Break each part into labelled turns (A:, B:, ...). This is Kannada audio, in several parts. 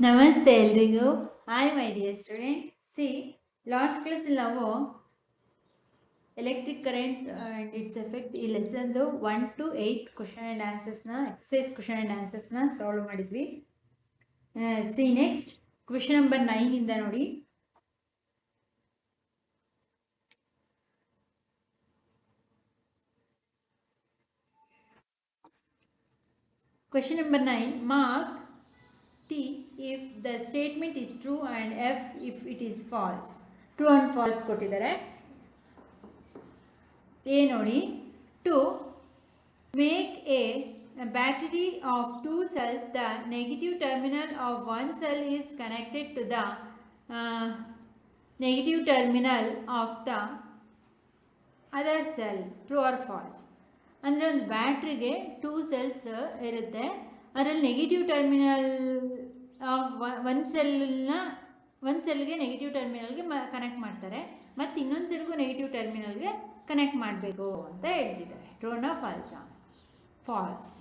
A: ನಮಸ್ತೆ ಎಲ್ರಿಗೂ. Hi my dear student. Last ಕ್ಲಾಸಲ್ಲಿ ನಾವು electric current and its effect ಈ ಲೆಸನ್ದು 1 to 8 ಕ್ವಶನ್ ಆ್ಯಂಡ್ ಆನ್ಸರ್ಸ್ನ ಎಕ್ಸಸೈಸ್ ಕ್ವಶನ್ ಆ್ಯಂಡ್ ಆನ್ಸರ್ಸ್ನ ಸಾಲ್ವ್ ಮಾಡಿದ್ವಿ. ನೆಕ್ಸ್ಟ್ ಕ್ವಶನ್ ನಂಬರ್ 9 ಇಂದ ನೋಡಿ. Question number 9, mark T if the statement is true and F if it is false. True and false ಕೊಟ್ಟಿದ್ದಾರೆ. A ನೋಡಿ, to make a battery of 2 cells, the negative terminal of one cell is connected to the negative terminal of the other cell. True or false? ಅಂದರೆ ಒಂದು ಬ್ಯಾಟ್ರಿಗೆ 2 cells ಇರುತ್ತೆ, ಅದರಲ್ಲಿ ನೆಗೆಟಿವ್ ಟರ್ಮಿನಲ್ ಒಂದು ಸೆಲ್ಗೆ ನೆಗೆಟಿವ್ ಟರ್ಮಿನಲ್ಗೆ ಕನೆಕ್ಟ್ ಮಾಡ್ತಾರೆ, ಮತ್ತು ಇನ್ನೊಂದು ಸೆಲ್ಗೂ ನೆಗೆಟಿವ್ ಟರ್ಮಿನಲ್ಗೆ ಕನೆಕ್ಟ್ ಮಾಡಬೇಕು ಅಂತ ಹೇಳ್ತಿದ್ದಾರೆ. ಟ್ರೂನಾ ಫಾಲ್ಸಾ? ಫಾಲ್ಸ್.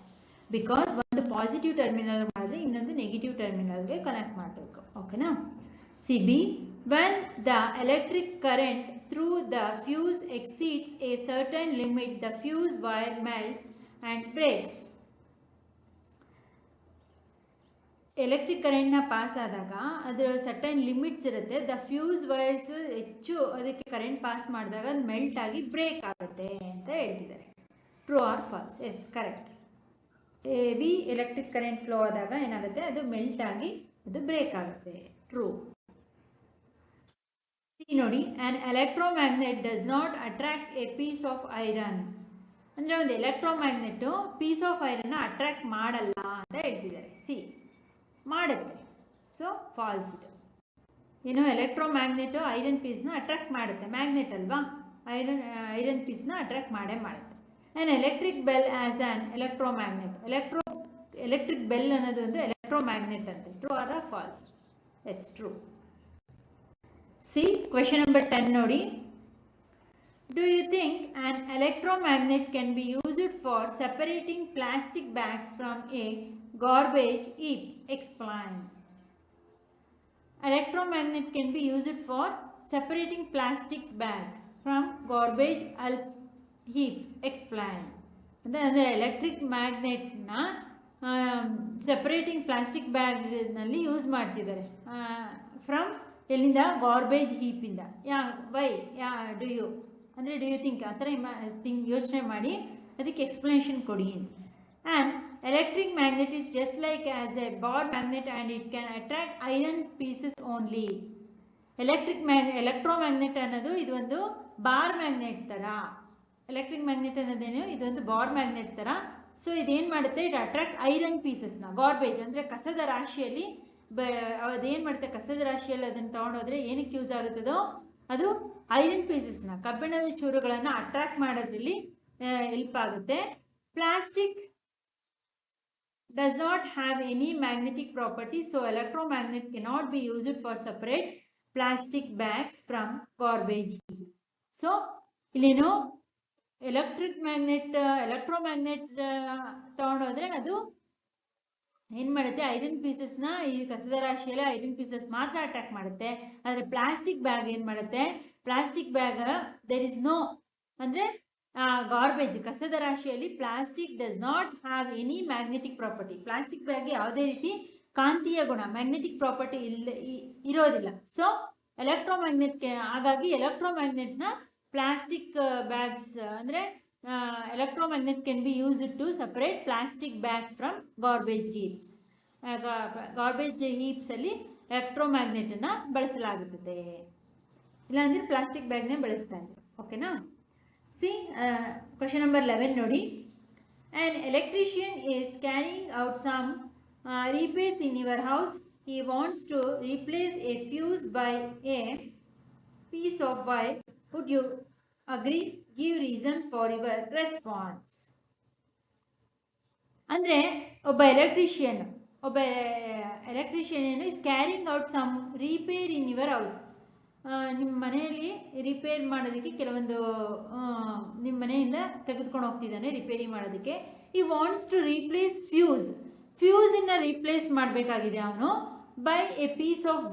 A: ಬಿಕಾಸ್ ಒಂದು ಪಾಸಿಟಿವ್ ಟರ್ಮಿನಲ್ ಮಾಡಿದ್ರೆ ಇನ್ನೊಂದು ನೆಗೆಟಿವ್ ಟರ್ಮಿನಲ್ಗೆ ಕನೆಕ್ಟ್ ಮಾಡಬೇಕು. ಓಕೆನಾ? B, when the electric current through the fuse exceeds a certain limit, the fuse wire melts and breaks. Electric ಕರೆಂಟ್ನ ಪಾಸ್ ಆದಾಗ ಅದರ ಸರ್ಟೈನ್ ಲಿಮಿಟ್ಸ್ ಇರುತ್ತೆ. ದ ಫ್ಯೂಸ್ ವೈರ್ಸ್ ಹೆಚ್ಚು ಅದಕ್ಕೆ ಕರೆಂಟ್ ಪಾಸ್ ಮಾಡಿದಾಗ ಅದು ಮೆಲ್ಟ್ ಆಗಿ ಬ್ರೇಕ್ ಆಗುತ್ತೆ ಅಂತ ಹೇಳ್ತಿದ್ದಾರೆ. True or false? Yes, correct. Heavy electric current flow ಆದಾಗ ಏನಾಗುತ್ತೆ, ಅದು ಮೆಲ್ಟ್ ಆಗಿ ಅದು ಬ್ರೇಕ್ ಆಗುತ್ತೆ. ಟ್ರೂ. ನೋಡಿ, an electromagnet does not attract a piece of iron. ಅಂದರೆ ಒಂದು ಎಲೆಕ್ಟ್ರೋಮ್ಯಾಗ್ನೆಟ್ಟು ಪೀಸ್ ಆಫ್ ಐರನ್ನ ಅಟ್ರಾಕ್ಟ್ ಮಾಡಲ್ಲ ಅಂತ ಹೇಳ್ತಿದ್ದಾರೆ. ಮಾಡುತ್ತೆ. ಸೊ ಫಾಲ್ಸ್ ಇದು. ಏನು, ಎಲೆಕ್ಟ್ರೋಮ್ಯಾಗ್ನೆಟು ಐರನ್ ಪೀಸ್ನ ಅಟ್ರಾಕ್ಟ್ ಮಾಡುತ್ತೆ. ಮ್ಯಾಗ್ನೆಟ್ ಅಲ್ವಾ, ಐರನ್ ಪೀಸ್ನ ಅಟ್ರಾಕ್ಟ್ ಮಾಡೇ ಮಾಡುತ್ತೆ. And electric bell as an electromagnet. Electric bell ಅನ್ನೋದು ಒಂದು ಎಲೆಕ್ಟ್ರೋಮ್ಯಾಗ್ನೆಟ್ ಅಂತೆ. True or false? Yes, true. Question number 10 ನೋಡಿ. Do you think an electromagnet can be used for separating plastic bags from a garbage heap? Explain. Electromagnet can be used for separating plastic bag from garbage heap. Explain. ಅಂದರೆ ಎಲೆಕ್ಟ್ರಿಕ್ ಮ್ಯಾಗ್ನೆಟ್ನ ಸೆಪರೇಟಿಂಗ್ ಪ್ಲಾಸ್ಟಿಕ್ ಬ್ಯಾಗ್ನಲ್ಲಿ ಯೂಸ್ ಮಾಡ್ತಿದ್ದಾರೆ. ಫ್ರಮ್ ಎಲ್ಲಿಂದ? ಗಾರ್ಬೇಜ್ ಹೀಪಿಂದ. ಡು ಯು ಅಂದರೆ ಡು ಯು ಥಿಂಕ್ ಆ ಥರ ಯೋಚನೆ ಮಾಡಿ ಅದಕ್ಕೆ ಎಕ್ಸ್ಪ್ಲನೇಷನ್ ಕೊಡಿ. And electric magnet is just like as a bar magnet and it can attract iron pieces only. Electromagnet ಅನ್ನೋದು ಇದೊಂದು ಬಾರ್ ಮ್ಯಾಗ್ನೆಟ್ ಥರ. ಎಲೆಕ್ಟ್ರಿಕ್ ಮ್ಯಾಗ್ನೆಟ್ ಅನ್ನೋದೇನು, ಇದೊಂದು ಬಾರ್ ಮ್ಯಾಗ್ನೆಟ್ ಥರ. ಸೊ ಇದೇನು ಮಾಡುತ್ತೆ, ಇಟ್ ಅಟ್ರಾಕ್ಟ್ ಐರನ್ ಪೀಸಸ್ನ. ಗಾರ್ಬೇಜ್ ಅಂದರೆ ಕಸದ ರಾಶಿಯಲ್ಲಿ ಅದೇನು ಮಾಡುತ್ತೆ, ಕಸದ ರಾಶಿಯಲ್ಲಿ ಅದನ್ನು ತೊಗೊಂಡೋದ್ರೆ ಏನಕ್ಕೆ ಯೂಸ್ ಆಗುತ್ತದೋ ಅದು ಐರನ್ ಪೀಸಸ್ನ, ಕಬ್ಬಿಣದ ಚೂರುಗಳನ್ನು ಅಟ್ರಾಕ್ಟ್ ಮಾಡೋದ್ರಲ್ಲಿ ಹೆಲ್ಪ್ ಆಗುತ್ತೆ. Plastic does not have any magnetic property, so electromagnet cannot be used for separate plastic bags from garbage. So ಇಲ್ಲೇನು, ಎಲೆಕ್ಟ್ರೋಮ್ಯಾಗ್ನೆಟ್ ತಗೊಂಡೋದ್ರೆ ಅದು ಏನು ಮಾಡುತ್ತೆ, ಐರನ್ ಪೀಸಸ್ನ, ಈ ಕಸದ ರಾಶಿಯಲ್ಲಿ ಐರನ್ ಪೀಸಸ್ ಮಾತ್ರ ಅಟ್ರಾಕ್ಟ್ ಮಾಡುತ್ತೆ. ಆದರೆ ಪ್ಲಾಸ್ಟಿಕ್ ಬ್ಯಾಗ್ ಏನು ಮಾಡುತ್ತೆ, plastic bag there is no, ಅಂದರೆ ಗಾರ್ಬೇಜ್ ಕಸದ ರಾಶಿಯಲ್ಲಿ plastic does not have any magnetic property. Plastic ಬ್ಯಾಗ್ಗೆ ಯಾವುದೇ ರೀತಿ ಕಾಂತೀಯ ಗುಣ, ಮ್ಯಾಗ್ನೆಟಿಕ್ ಪ್ರಾಪರ್ಟಿ ಇರೋದಿಲ್ಲ. ಸೊ ಎಲೆಕ್ಟ್ರೋಮ್ಯಾಗ್ನೆಟ್ಗೆ, ಹಾಗಾಗಿ ಎಲೆಕ್ಟ್ರೋಮ್ಯಾಗ್ನೆಟ್ನ ಪ್ಲಾಸ್ಟಿಕ್ ಬ್ಯಾಗ್ಸ್ ಅಂದರೆ electromagnet can be used to separate plastic bags from garbage heaps. Garbage ಹೀಪ್ಸಲ್ಲಿ ಎಲೆಕ್ಟ್ರೋಮ್ಯಾಗ್ನೆಟನ್ನು ಬಳಸಲಾಗುತ್ತದೆ, ಇಲ್ಲಾಂದರೆ ಪ್ಲಾಸ್ಟಿಕ್ ಬ್ಯಾಗ್ನೇ ಬಳಸ್ತಾ ಇದ್ದಾರೆ. ಓಕೆನಾ? ಕ್ವೆಶನ್ ನಂಬರ್ 11 ನೋಡಿ. An electrician is carrying out some repairs in your house. He wants to replace a fuse by a piece of wire. Would you agree? Give reason for your response. ಅಂದರೆ ಒಬ್ಬ electrician is carrying out some repair in your house. ನಿಮ್ಮ ಮನೆಯಲ್ಲಿ ರಿಪೇರ್ ಮಾಡೋದಕ್ಕೆ ಕೆಲವೊಂದು ನಿಮ್ಮ ಮನೆಯಿಂದ ತೆಗೆದುಕೊಂಡು ಹೋಗ್ತಿದ್ದಾನೆ ರಿಪೇರಿ ಮಾಡೋದಕ್ಕೆ. ಈ ವಾಂಟ್ಸ್ ಟು ರೀಪ್ಲೇಸ್ ಫ್ಯೂಸನ್ನು ರೀಪ್ಲೇಸ್ ಮಾಡಬೇಕಾಗಿದೆ ಅವನು by a piece of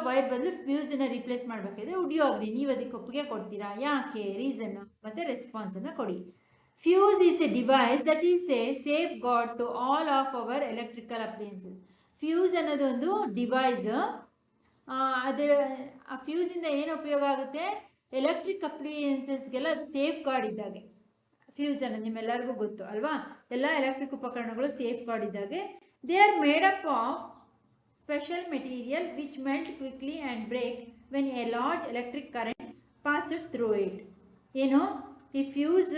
A: wire ಬದಲು ಫ್ಯೂಸನ್ನು ರಿಪ್ಲೇಸ್ ಮಾಡಬೇಕಾದ್ರೆ ವುಡ್ ಯು ಅಗ್ರಿ, ನೀವು ಅದಕ್ಕೆ ಒಪ್ಪಿಗೆ ಕೊಡ್ತೀರಾ, ಯಾಕೆ, ರೀಸನ್ ಮತ್ತು ರೆಸ್ಪಾನ್ಸನ್ನು ಕೊಡಿ. Fuse is a device that is a safeguard to all of our electrical appliances. Fuse ಅನ್ನೋದು ಒಂದು ಡಿವೈಸ್. ಅದರ ಆ ಫ್ಯೂಸಿಂದ ಏನು ಉಪಯೋಗ ಆಗುತ್ತೆ, ಎಲೆಕ್ಟ್ರಿಕ್ ಅಪ್ಲಯನ್ಸಸ್ಗೆಲ್ಲ ಅದು ಸೇಫ್ ಗಾರ್ಡ್ ಇದ್ದಾಗೆ. ಫ್ಯೂಸ್ ಅನ್ನೋದು ನಿಮ್ಮೆಲ್ಲರಿಗೂ ಗೊತ್ತು ಅಲ್ವಾ, ಎಲ್ಲ ಎಲೆಕ್ಟ್ರಿಕ್ ಉಪಕರಣಗಳು ಸೇಫ್ ಗಾರ್ಡ್ ಇದ್ದಾಗೆ. They are made up of special material which melt quickly and break when a large electric current passes through it. ಏನು, ಈ ಫ್ಯೂಸ್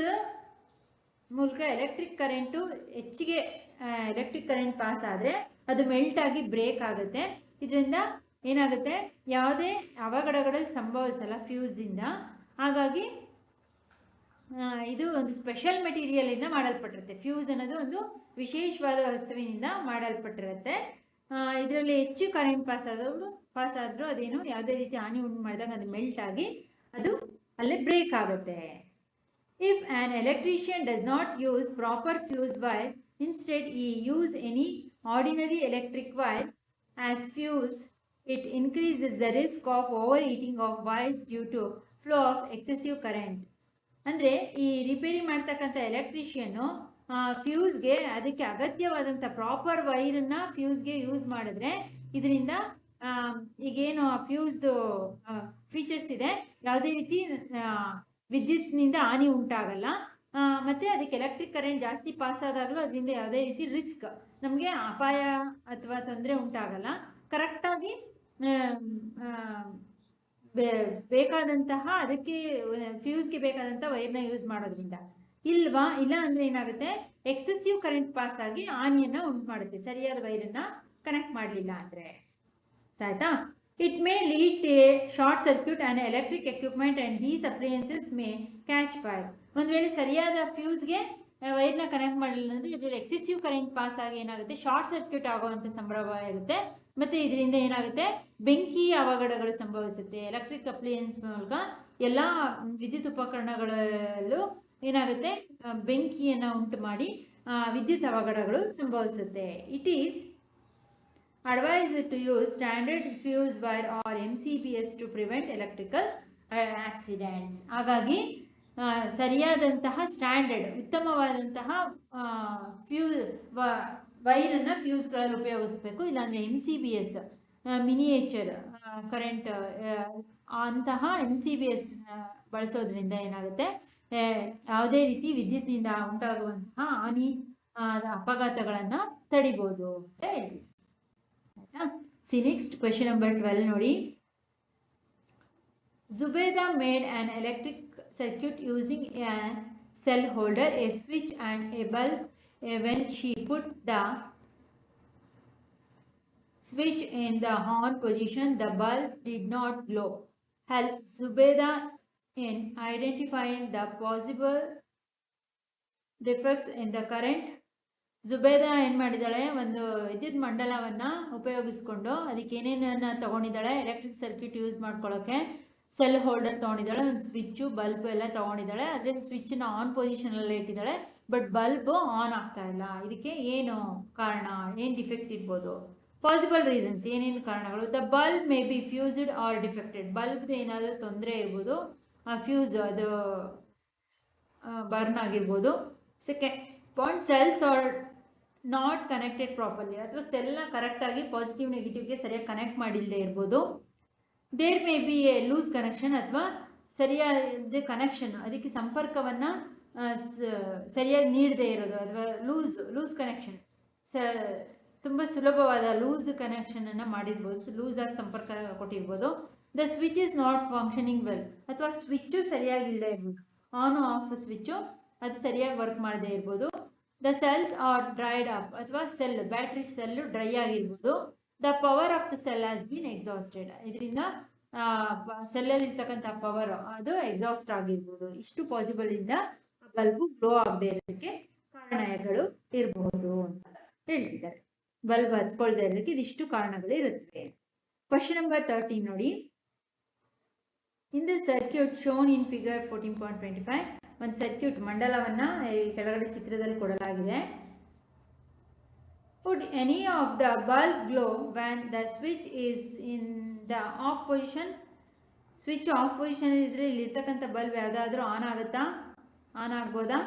A: ಮೂಲಕ ಎಲೆಕ್ಟ್ರಿಕ್ ಕರೆಂಟು ಹೆಚ್ಚಿಗೆ ಎಲೆಕ್ಟ್ರಿಕ್ ಕರೆಂಟ್ ಪಾಸ್ ಆದರೆ ಅದು ಮೆಲ್ಟ್ ಆಗಿ ಬ್ರೇಕ್ ಆಗುತ್ತೆ. ಇದರಿಂದ ಏನಾಗುತ್ತೆ, ಯಾವುದೇ ಅವಘಡಗಳು ಸಂಭವಿಸಲ್ಲ ಫ್ಯೂಸಿಂದ. ಹಾಗಾಗಿ ಇದು ಒಂದು ಸ್ಪೆಷಲ್ ಮೆಟೀರಿಯಲಿಂದ ಮಾಡಲ್ಪಟ್ಟಿರುತ್ತೆ. ಫ್ಯೂಸ್ ಅನ್ನೋದು ಒಂದು ವಿಶೇಷವಾದ ವಸ್ತುವಿನಿಂದ ಮಾಡಲ್ಪಟ್ಟಿರುತ್ತೆ. ಇದರಲ್ಲಿ ಹೆಚ್ಚು ಕರೆಂಟ್ ಪಾಸ್ ಆದರೂ ಅದೇನು ಯಾವುದೇ ರೀತಿ ಹಾನಿ ಉಂಟು ಮಾಡಿದಾಗ ಅದು ಮೆಲ್ಟ್ ಆಗಿ ಅದು ಅಲ್ಲೇ ಬ್ರೇಕ್ ಆಗುತ್ತೆ. If an electrician does not use proper fuse wire, instead he use any ordinary electric wire as fuse, it increases the risk of over heating of wires due to flow of excessive current. ಅಂದರೆ ಈ ರಿಪೇರಿ ಮಾಡ್ತಕ್ಕಂಥ ಎಲೆಕ್ಟ್ರಿಷಿಯನ್ನು ಫ್ಯೂಸ್ಗೆ ಅದಕ್ಕೆ ಅಗತ್ಯವಾದಂಥ ಪ್ರಾಪರ್ ವೈರನ್ನು ಫ್ಯೂಸ್ಗೆ ಯೂಸ್ ಮಾಡಿದ್ರೆ ಇದರಿಂದ ಈಗೇನು ಫ್ಯೂಸ್ದು ಫೀಚರ್ಸ್ ಇದೆ ಯಾವುದೇ ರೀತಿ ವಿದ್ಯುತ್ನಿಂದ ಹಾನಿ ಉಂಟಾಗಲ್ಲ. ಮತ್ತು ಅದಕ್ಕೆ ಎಲೆಕ್ಟ್ರಿಕ್ ಕರೆಂಟ್ ಜಾಸ್ತಿ ಪಾಸ್ ಆದಾಗಲೂ ಅದರಿಂದ ಯಾವುದೇ ರೀತಿ ರಿಸ್ಕ್, ನಮಗೆ ಅಪಾಯ ಅಥವಾ ತೊಂದರೆ ಉಂಟಾಗಲ್ಲ. ಕರೆಕ್ಟಾಗಿ ಬೇಕಾದಂತಹ ಅದಕ್ಕೆ ಫ್ಯೂಸ್ಗೆ ಬೇಕಾದಂಥ ವೈರ್ನ ಯೂಸ್ ಮಾಡೋದ್ರಿಂದ. ಇಲ್ಲ ಅಂದರೆ ಏನಾಗುತ್ತೆ, ಎಕ್ಸೆಸಿವ್ ಕರೆಂಟ್ ಪಾಸ್ ಆಗಿ ಹಾನಿಯನ್ನು ಉಂಟು ಮಾಡುತ್ತೆ ಸರಿಯಾದ ವೈರನ್ನು ಕನೆಕ್ಟ್ ಮಾಡಲಿಲ್ಲ ಅಂದರೆ. ಆಯಿತಾ? It may lead A short circuit and electric equipment and these appliances May catch fire. ಒಂದು ವೇಳೆ ಸರಿಯಾದ ಫ್ಯೂಸ್ಗೆ ವೈರ್ನ ಕನೆಕ್ಟ್ ಮಾಡಲಿಲ್ಲ ಅಂದರೆ ಇದರಲ್ಲಿ ಎಕ್ಸೆಸಿವ್ ಕರೆಂಟ್ ಪಾಸ್ ಆಗಿ ಏನಾಗುತ್ತೆ, ಶಾರ್ಟ್ ಸರ್ಕ್ಯೂಟ್ ಆಗುವಂಥ ಸಂಭವ ಇರುತ್ತೆ. ಮತ್ತು ಇದರಿಂದ ಏನಾಗುತ್ತೆ, ಬೆಂಕಿ ಅವಘಡಗಳು ಸಂಭವಿಸುತ್ತೆ. ಎಲೆಕ್ಟ್ರಿಕ್ ಅಪ್ಲಯನ್ಸ್ ಮೂಲಕ ಎಲ್ಲ ವಿದ್ಯುತ್ ಉಪಕರಣಗಳಲ್ಲೂ ಏನಾಗುತ್ತೆ, ಬೆಂಕಿಯನ್ನು ಉಂಟು ಮಾಡಿ ವಿದ್ಯುತ್ ಅವಘಡಗಳು ಸಂಭವಿಸುತ್ತೆ. It is advised to use standard fuse wire or MCBS to prevent electrical accidents. ಹಾಗಾಗಿ ಸರಿಯಾದಂತಹ ಸ್ಟ್ಯಾಂಡರ್ಡ್ ಉತ್ತಮವಾದಂತಹ ವೈರನ್ನು ಫ್ಯೂಸ್ಗಳಲ್ಲಿ ಉಪಯೋಗಿಸಬೇಕು. ಇಲ್ಲಾಂದರೆ MCBS ಮಿನಿಯೇಚರ್ ಕರೆಂಟ್ ಅಂತಹ MCBS ಬಳಸೋದ್ರಿಂದ ಏನಾಗುತ್ತೆ, ಯಾವುದೇ ರೀತಿ ವಿದ್ಯುತ್ನಿಂದ ಉಂಟಾಗುವಂತಹ ಹಾನಿ ಅಪಘಾತಗಳನ್ನು ತಡಿಬೋದು ಅಂತ ಹೇಳಿ. ಆಯಿತಾ? ನೆಕ್ಸ್ಟ್ ಕ್ವೆಶ್ಚನ್ ನಂಬರ್ 12 ನೋಡಿ. Zubeda made an electric circuit using a cell holder, a switch and a bulb. When she put the switch in the on position, the bulb did not glow. Help Zubeda in identifying the possible defects in the current. Zubeda ಏನು ಮಾಡಿದ್ದಾಳೆ, ಒಂದು ವಿದ್ಯುತ್ ಮಂಡಲವನ್ನು ಉಪಯೋಗಿಸ್ಕೊಂಡು ಅದಕ್ಕೆ ಏನೇನನ್ನು ತೊಗೊಂಡಿದ್ದಾಳೆ, ಎಲೆಕ್ಟ್ರಿಕ್ ಸರ್ಕ್ಯೂಟ್ ಯೂಸ್ ಮಾಡ್ಕೊಳ್ಳೋಕ್ಕೆ ಸೆಲ್ ಹೋಲ್ಡರ್ ತೊಗೊಂಡಿದ್ದಾಳೆ, ಒಂದು ಸ್ವಿಚ್ಚು ಬಲ್ಬ್ ಎಲ್ಲ ತೊಗೊಂಡಿದ್ದಾಳೆ. ಆದರೆ ಸ್ವಿಚ್ಚನ್ನ ಆನ್ ಪೊಸಿಷನಲ್ಲಿ ಇಟ್ಟಿದ್ದಾಳೆ, ಬಟ್ ಬಲ್ಬು ಆನ್ ಆಗ್ತಾ ಇಲ್ಲ. ಇದಕ್ಕೆ ಏನು ಕಾರಣ, ಏನು ಡಿಫೆಕ್ಟ್ ಇರ್ಬೋದು, ಪಾಸಿಬಲ್ ರೀಸನ್ಸ್, ಏನೇನು ಕಾರಣಗಳು. The bulb may be fused or defected. ಬಲ್ಬ್ದು ಏನಾದರೂ ತೊಂದರೆ ಇರ್ಬೋದು, ಫ್ಯೂಸ್ ಅದು ಬರ್ನ್ ಆಗಿರ್ಬೋದು. Second point, cells are not connected properly, ಅಥವಾ ಸೆಲ್ನ ಕರೆಕ್ಟಾಗಿ ಪಾಸಿಟಿವ್ ನೆಗೆಟಿವ್ಗೆ ಸರಿಯಾಗಿ ಕನೆಕ್ಟ್ ಮಾಡಿಲ್ಲದೆ ಇರ್ಬೋದು. There may be a loose connection, ಅಥವಾ ಸರಿಯಾದ ಕನೆಕ್ಷನ್, ಅದಕ್ಕೆ ಸಂಪರ್ಕವನ್ನು ಸರಿಯಾಗಿ ನೀಡದೇ ಇರೋದು, ಅಥವಾ ಲೂಸ್ ಕನೆಕ್ಷನ್, ತುಂಬ ಸುಲಭವಾದ ಲೂಸ್ ಕನೆಕ್ಷನನ್ನು ಮಾಡಿರ್ಬೋದು, ಲೂಸಾಗಿ ಸಂಪರ್ಕ ಕೊಟ್ಟಿರ್ಬೋದು. The switch is not functioning well, ಅಥವಾ ಸ್ವಿಚ್ಚು ಸರಿಯಾಗಿಲ್ಲದೆ ಇರ್ಬೋದು, ಆನ್ ಆಫ್ ಸ್ವಿಚ್ಚು ಅದು ಸರಿಯಾಗಿ ವರ್ಕ್ ಮಾಡದೇ ಇರ್ಬೋದು. The cells are dried up, ಅಥವಾ ಬ್ಯಾಟ್ರಿ ಸೆಲ್ಲು ಡ್ರೈ ಆಗಿರ್ಬೋದು. The power of the cell has been exhausted, ಇದರಿಂದ ಸೆಲ್ಲಲ್ಲಿ ಇರ್ತಕ್ಕಂಥ ಪವರ್ ಅದು ಎಕ್ಸಾಸ್ಟ್ ಆಗಿರ್ಬೋದು. ಇಷ್ಟು ಪಾಸಿಬಲ್ ಇಂದ ಬಲ್ಬು ಗ್ಲೋ ಆಗದೆ ಇರೋದಕ್ಕೆ ಕಾರಣಗಳು ಇರಬಹುದು ಅಂತ ಹೇಳ್ತಿದ್ದಾರೆ. ಬಲ್ಬ್ ಹತ್ಕೊಳ್ದೇ ಇರೋದಕ್ಕೆ ಇದಿಷ್ಟು ಕಾರಣಗಳು ಇರುತ್ತವೆ. ಕ್ವಶನ್ ನಂಬರ್ 13 ನೋಡಿ. In the circuit shown in figure 14.25, ಒಂದು ಸರ್ಕ್ಯೂಟ್ ಮಂಡಲವನ್ನು ಈ ಕೆಳಗಡೆ ಚಿತ್ರದಲ್ಲಿ ಕೊಡಲಾಗಿದೆ. Would any of the bulb glow when the switch is in the off position? Switch off position ಇದ್ದರೆ ಇಲ್ಲಿರ್ತಕ್ಕಂಥ ಬಲ್ಬ್ ಯಾವುದಾದ್ರೂ ಆನ್ ಆಗುತ್ತಾ, ಆನ್ ಆಗ್ಬೋದಾ?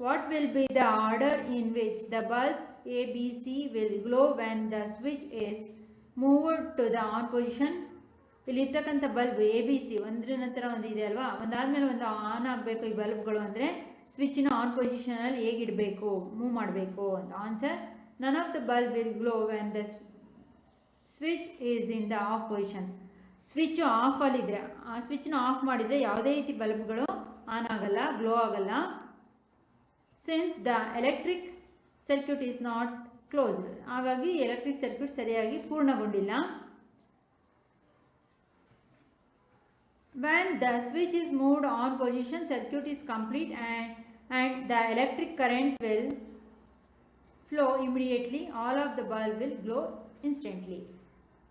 A: What will be the order in which the bulbs A B C will glow when the switch is moved to the on position? ಇಲ್ಲಿರ್ತಕ್ಕಂಥ ಬಲ್ಬ್ ಎ ಬಿ ಸಿ ಒಂದ್ರ ನಂತರ ಒಂದು ಇದೆ ಅಲ್ವಾ, ಒಂದಾದ್ಮೇಲೆ ಒಂದು ಆನ್ ಆಗಬೇಕು ಈ ಬಲ್ಬ್ಗಳು ಅಂದರೆ ಸ್ವಿಚ್ನ ಆನ್ ಪೊಸಿಷನಲ್ಲಿ ಹೇಗಿಡಬೇಕು, ಮೂವ್ ಮಾಡಬೇಕು ಅಂತ. Answer, none of the bulb will glow when the switch is in the off position. Switch ಆಫಲ್ಲಿದ್ದರೆ, ಆ ಸ್ವಿಚ್ನ ಆಫ್ ಮಾಡಿದರೆ ಯಾವುದೇ ರೀತಿ ಬಲ್ಬ್ಗಳು ಆನ್ ಆಗಲ್ಲ, ಗ್ಲೋ ಆಗಲ್ಲ. Since the electric circuit is not closed, ಹಾಗಾಗಿ ಎಲೆಕ್ಟ್ರಿಕ್ ಸರ್ಕ್ಯೂಟ್ ಸರಿಯಾಗಿ ಪೂರ್ಣಗೊಂಡಿಲ್ಲ. When the switch is moved on position, circuit is complete and the electric current will flow immediately. All of the bulb will glow instantly.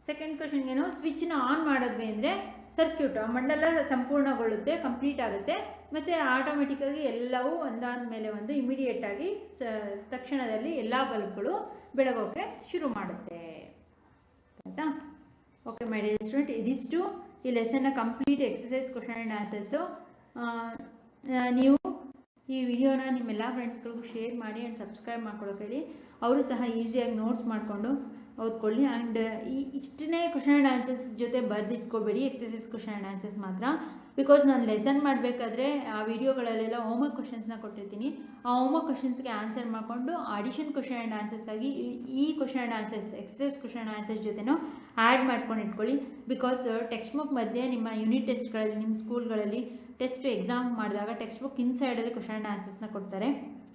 A: Second question ಏನು, ಸ್ವಿಚ್ನ ಆನ್ ಮಾಡಿದ್ವಿ ಅಂದರೆ ಸರ್ಕ್ಯೂಟ್ ಮಂಡಲ ಸಂಪೂರ್ಣಗೊಳ್ಳುತ್ತೆ, ಕಂಪ್ಲೀಟ್ ಆಗುತ್ತೆ, ಮತ್ತು ಆಟೋಮೆಟಿಕ್ಕಾಗಿ ಎಲ್ಲವೂ ಒಂದಾದ ಮೇಲೆ ಒಂದು ಇಮಿಡಿಯೇಟಾಗಿ ತಕ್ಷಣದಲ್ಲಿ ಎಲ್ಲ ಬಲ್ಬ್ಗಳು ಬೆಳಗೋಕ್ಕೆ ಶುರು ಮಾಡುತ್ತೆ. ಆಯಿತಾ? ಓಕೆ ಮೈ ಡಿಯರ್ ಸ್ಟೂಡೆಂಟ್, ಇದಿಷ್ಟು ಈ ಲೆಸನ್ನ complete exercise question and answers. ನೀವು ಈ ವಿಡಿಯೋನ ನಿಮ್ಮೆಲ್ಲ ಫ್ರೆಂಡ್ಸ್ಗಳಿಗೂ ಶೇರ್ ಮಾಡಿ ಆ್ಯಂಡ್ ಸಬ್ಸ್ಕ್ರೈಬ್ ಮಾಡ್ಕೊಳ್ಳೋಕೆ ಹೇಳಿ. ಅವರು ಸಹ ಈಸಿಯಾಗಿ ನೋಟ್ಸ್ ಮಾಡಿಕೊಂಡು ಓದ್ಕೊಳ್ಳಿ. ಆ್ಯಂಡ್ ಇಷ್ಟೇ ಕ್ವಶನ್ ಆ್ಯಂಡ್ ಆನ್ಸರ್ಸ್ ಜೊತೆ ಬರೆದಿಟ್ಕೋಬೇಡಿ, ಎಕ್ಸಸೈಸ್ ಕ್ವಶನ್ ಆ್ಯಂಡ್ ಆನ್ಸರ್ಸ್ ಮಾತ್ರ. ಬಿಕಾಸ್ ನಾನು ಲೆಸನ್ ಮಾಡಬೇಕಾದ್ರೆ ಆ ವಿಡಿಯೋಗಳಲ್ಲೆಲ್ಲ ಹೋಮ್ವರ್ಕ್ ಕ್ವಶನ್ಸ್ನ ಕೊಟ್ಟಿರ್ತೀನಿ. ಆ ಹೋಮ್ವರ್ಕ್ ಕ್ವಶನ್ಸ್ಗೆ ಆನ್ಸರ್ ಮಾಡಿಕೊಂಡು ಅಡಿಷನ್ ಕ್ವಶನ್ ಆ್ಯಂಡ್ ಆನ್ಸರ್ಸ್ ಆಗಿ ಈ question and answers exercise question and answers ಜೊತೆನೂ ಆ್ಯಡ್ ಮಾಡ್ಕೊಂಡು ಇಟ್ಕೊಳ್ಳಿ. ಬಿಕಾಸ್ ಟೆಕ್ಸ್ಟ್ ಬುಕ್ ಮಧ್ಯೆ ನಿಮ್ಮ ಯೂನಿಟ್ ಟೆಸ್ಟ್ಗಳಲ್ಲಿ, ನಿಮ್ಮ ಸ್ಕೂಲ್ಗಳಲ್ಲಿ ಟೆಸ್ಟ್ ಎಕ್ಸಾಮ್ ಮಾಡಿದಾಗ ಟೆಕ್ಸ್ಟ್ ಬುಕ್ ಇನ್ಸೈಡಲ್ಲಿ ಕ್ವಶನ್ ಆ್ಯಂಡ್ ಆನ್ಸರ್ಸ್ನ ಕೊಡ್ತಾರೆ.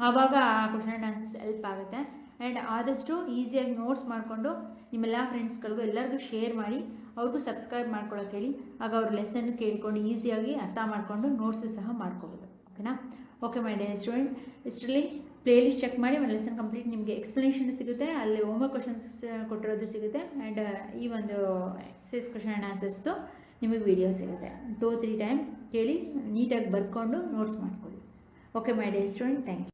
A: ಆವಾಗ ಆ ಕ್ವಶನ್ ಆ್ಯಂಡ್ ಆನ್ಸರ್ಸ್ ಹೆಲ್ಪ್ ಆಗುತ್ತೆ. ಆ್ಯಂಡ್ ಆದಷ್ಟು ಈಸಿಯಾಗಿ ನೋಟ್ಸ್ ಮಾಡಿಕೊಂಡು ನಿಮ್ಮೆಲ್ಲ ಫ್ರೆಂಡ್ಸ್ಗಳಿಗೂ ಎಲ್ಲರಿಗೂ ಶೇರ್ ಮಾಡಿ, ಅವ್ರಿಗೂ ಸಬ್ಸ್ಕ್ರೈಬ್ ಮಾಡ್ಕೊಳ್ಳೋಕೆ ಹೇಳಿ. ಆಗ ಅವ್ರ ಲೆಸನ್ ಕೇಳಿಕೊಂಡು ಈಸಿಯಾಗಿ ಅರ್ಥ ಮಾಡಿಕೊಂಡು ನೋಟ್ಸು ಸಹ ಮಾಡ್ಕೋಬೋದು. ಓಕೆನಾ? ಓಕೆ ಮೈ ಡಿಯರ್ ಸ್ಟೂಡೆಂಟ್, ಇಷ್ಟರಲ್ಲಿ ಪ್ಲೇಲಿಸ್ಟ್ ಚೆಕ್ ಮಾಡಿ ಒಂದು ಲೆಸನ್ ಕಂಪ್ಲೀಟ್ ನಿಮಗೆ ಎಕ್ಸ್ಪ್ಲನೇಷನ್ ಸಿಗುತ್ತೆ, ಅಲ್ಲಿ ಹೋಮ್ವರ್ಕ್ ಕ್ವಶನ್ಸ್ ಕೊಟ್ಟಿರೋದು ಸಿಗುತ್ತೆ, ಆ್ಯಂಡ್ ಈ ಒಂದು ಎಕ್ಸಸೈಸ್ ಕ್ವಶನ್ ಆ್ಯಂಡ್ ಆನ್ಸರ್ಸ್ದು ನಿಮಗೆ ವಿಡಿಯೋ ಸಿಗುತ್ತೆ. 2-3 ಟೈಮ್ ಕೇಳಿ ನೀಟಾಗಿ ಬರ್ಕೊಂಡು ನೋಟ್ಸ್ ಮಾಡ್ಕೊಳ್ಳಿ. Okay my dear student, thank you.